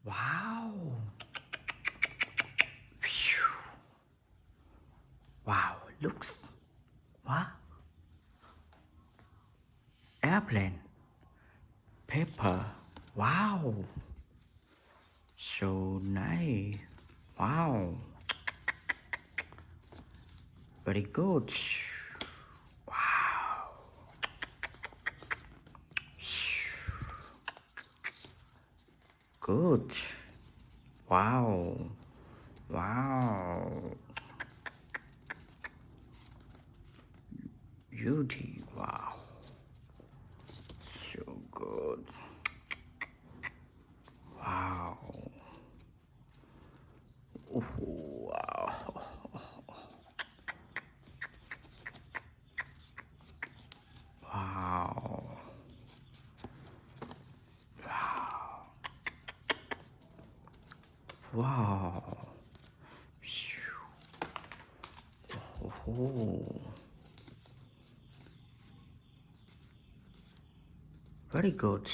Wow. Phew. Wow, looks. What? Airplane. Paper. Wow. So nice. Wow. Very good. Wow. Good. Wow. Wow. Beauty. Wow. So good. Wow. Ooh, wow. Wow. Wow. Oh. Very good.